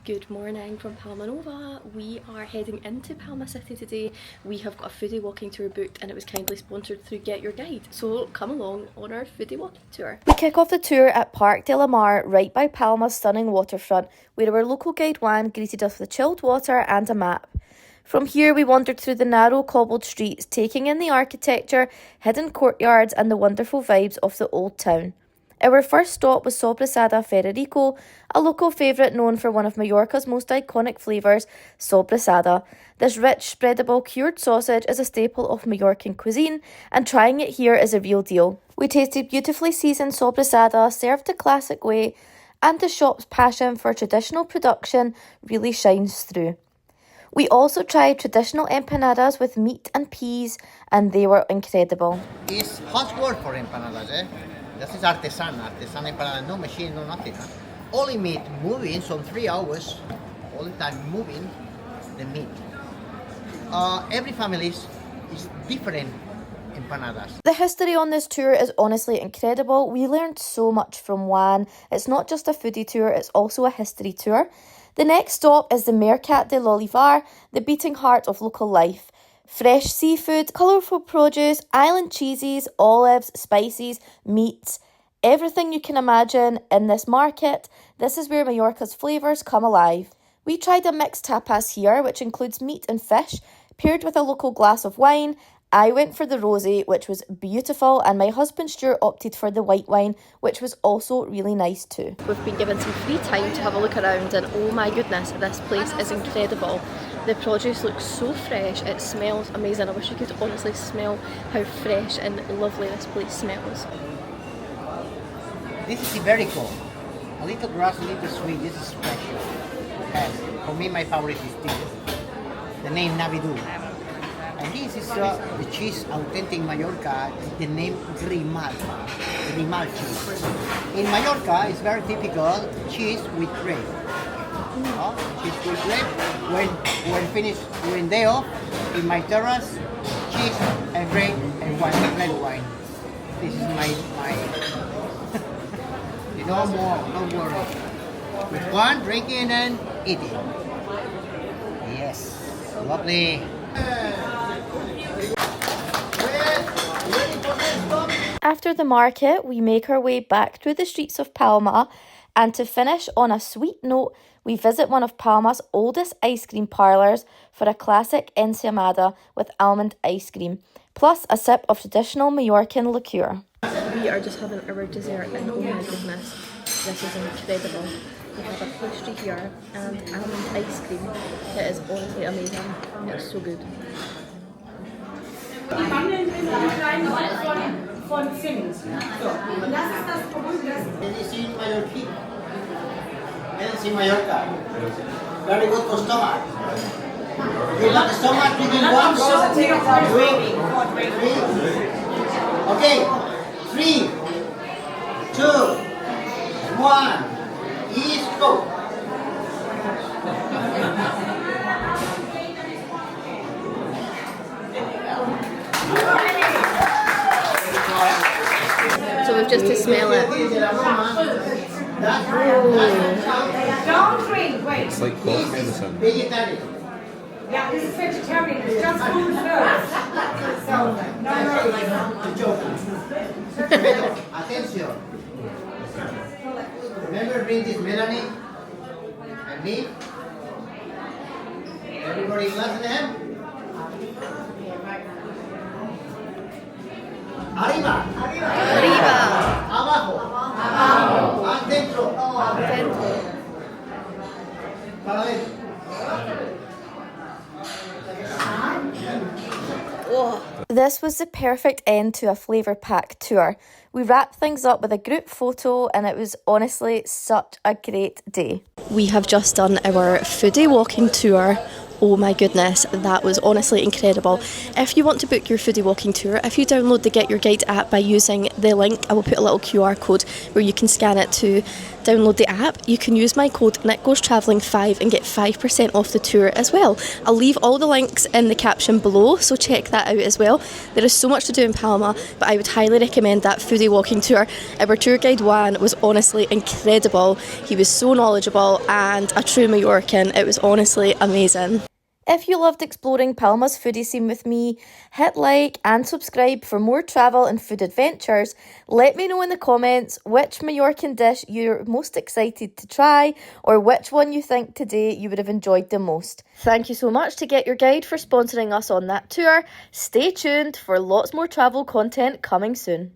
Good morning from Palma Nova. We are heading into Palma City today. We have got a foodie walking tour booked and it was kindly sponsored through GetYourGuide. So come along on our foodie walking tour. We kick off the tour at Parc de L'Olivar, right by Palma's stunning waterfront, where our local guide Juan greeted us with chilled water and a map. From here we wandered through the narrow cobbled streets, taking in the architecture, hidden courtyards and the wonderful vibes of the Old Town. Our first stop was Sobrasada Ferrerico, a local favourite known for one of Mallorca's most iconic flavours, sobrasada. This rich, spreadable, cured sausage is a staple of Mallorcan cuisine, and trying it here is a real deal. We tasted beautifully seasoned sobrasada served the classic way, and the shop's passion for traditional production really shines through. We also tried traditional empanadas with meat and peas, and they were incredible. It's hard work for empanadas, eh? This is artisan empanada, no machine, no nothing. Huh? Only meat moving, so 3 hours, all the time moving the meat. Every family is different empanadas. The history on this tour is honestly incredible. We learned so much from Juan. It's not just a foodie tour, it's also a history tour. The next stop is the Mercat de L'Olivar, the beating heart of local life. Fresh seafood, colourful produce, island cheeses, olives, spices, meats, everything you can imagine in this market. This is where Mallorca's flavours come alive. We tried a mixed tapas here, which includes meat and fish, paired with a local glass of wine. I went for the rosé, which was beautiful, and my husband Stuart opted for the white wine, which was also really nice too. We've been given some free time to have a look around, and oh my goodness, this place is incredible. The produce looks so fresh, it smells amazing. I wish you could honestly smell how fresh and lovely this place smells. This is Iberico. A little grass, a little sweet. This is special. And for me, my favorite is this. The name Navidu. And this is the cheese authentic Mallorca, the name Grimal cheese. In Mallorca, it's very typical cheese with grape. Cheese with grape. When finished during day off, in my terrace, cheese and grape and wine, red wine. This is my no worry. With one, drinking and eating. Yes, lovely. After the market, we make our way back through the streets of Palma, and to finish on a sweet note, we visit one of Palma's oldest ice cream parlours for a classic Ensaimada with almond ice cream, plus a sip of traditional Mallorcan liqueur. We are just having our dessert and oh my goodness, this is incredible. We have a pastry here and almond ice cream. It is honestly amazing. It's so good. Die Mandeln sind von Zimt. So. Und das ist das Produkt, das in Mallorca. Very good for stomach. You want the stomach drinking once? Okay, 3, 2, 1, ease, go. So we've just to smell it. Don't drink, wait. It's like coffee medicine. Yeah, this is vegetarian. It's just food first. So, no. Attention. Remember, bring this Melanie and me. Everybody glass in the hand. Arriba. Arriba. Abajo. Abajo. Adentro. Adentro. Para adentro. Oh. This was the perfect end to a flavour-packed tour. We wrapped things up with a group photo and it was honestly such a great day. We have just done our foodie walking tour. Oh my goodness, that was honestly incredible. If you want to book your foodie walking tour, if you download the GetYourGuide app by using the link, I will put a little QR code where you can scan it to download the app, you can use my code NickGoesTravelling5 and get 5% off the tour as well. I'll leave all the links in the caption below, so check that out as well. There is so much to do in Palma, but I would highly recommend that foodie walking tour. Our tour guide Juan was honestly incredible. He was so knowledgeable and a true Mallorcan. It was honestly amazing. If you loved exploring Palma's foodie scene with me, hit like and subscribe for more travel and food adventures. Let me know in the comments which Mallorcan dish you're most excited to try, or which one you think today you would have enjoyed the most. Thank you so much to Get Your Guide for sponsoring us on that tour. Stay tuned for lots more travel content coming soon.